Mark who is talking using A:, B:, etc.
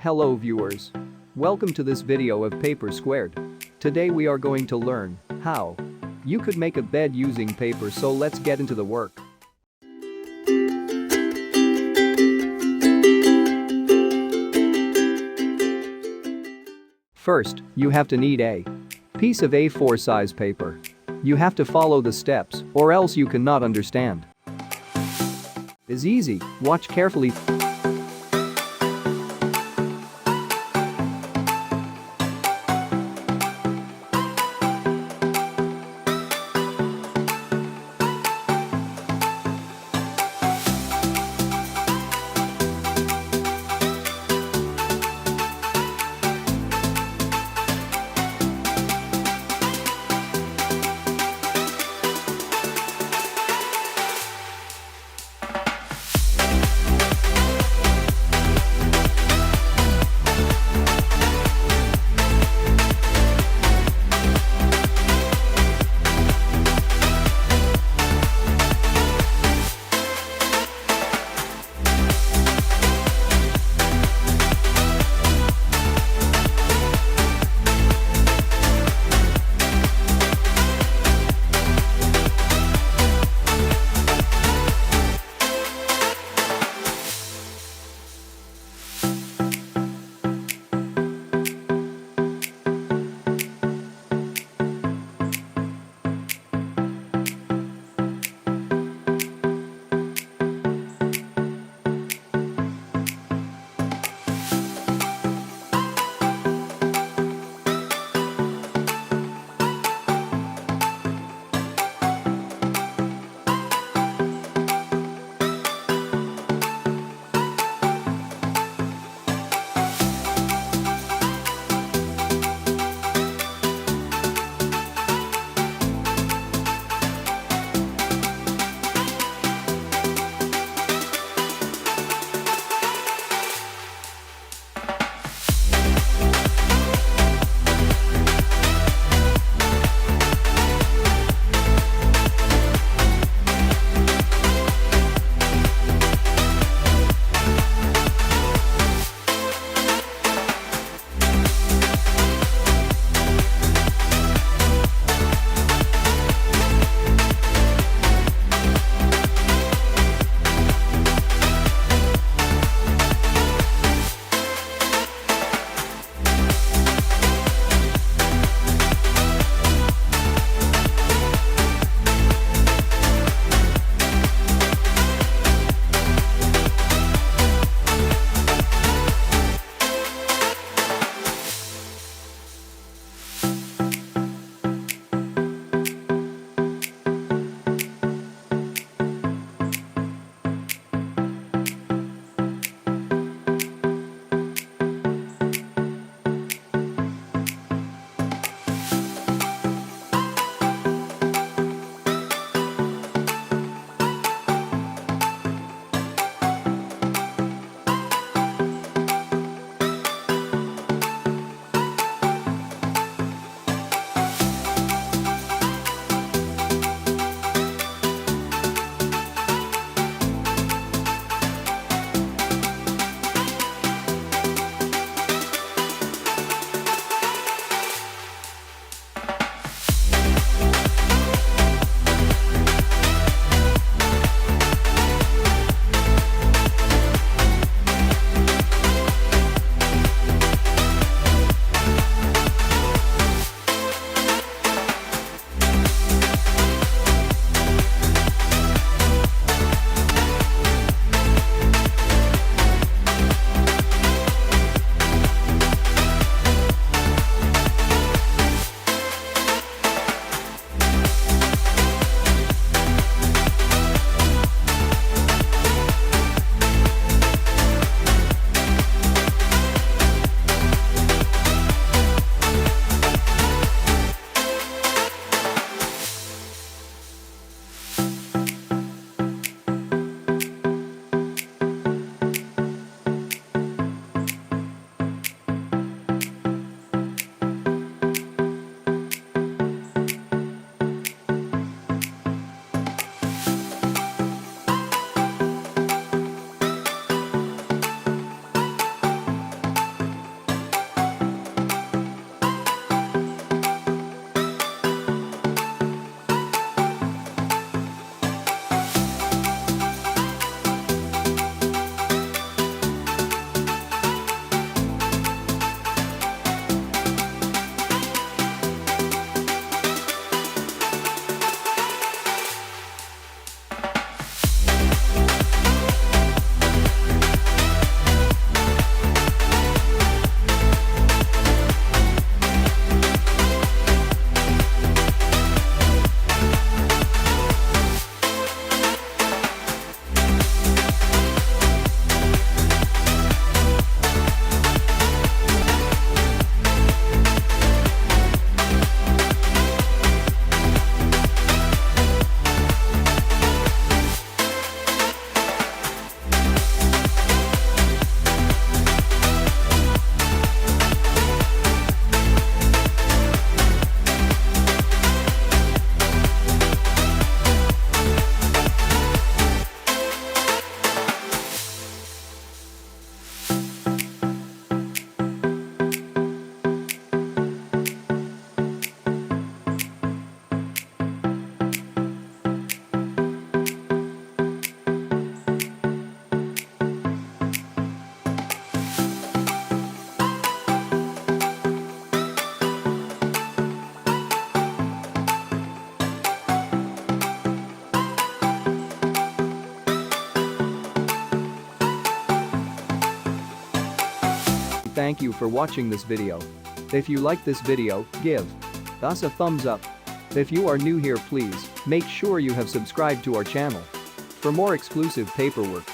A: Hello viewers. Welcome to this video of Paper Squared. Today we are going to learn how you could make a bed using paper, so let's get into the work. First, you have to need a piece of A4 size paper. You have to follow the steps or else you cannot understand. It's easy, watch carefully. thank you for watching this video. If you like this video, give us a thumbs up. If you are new here, please make sure you have subscribed to our channel for more exclusive paperwork.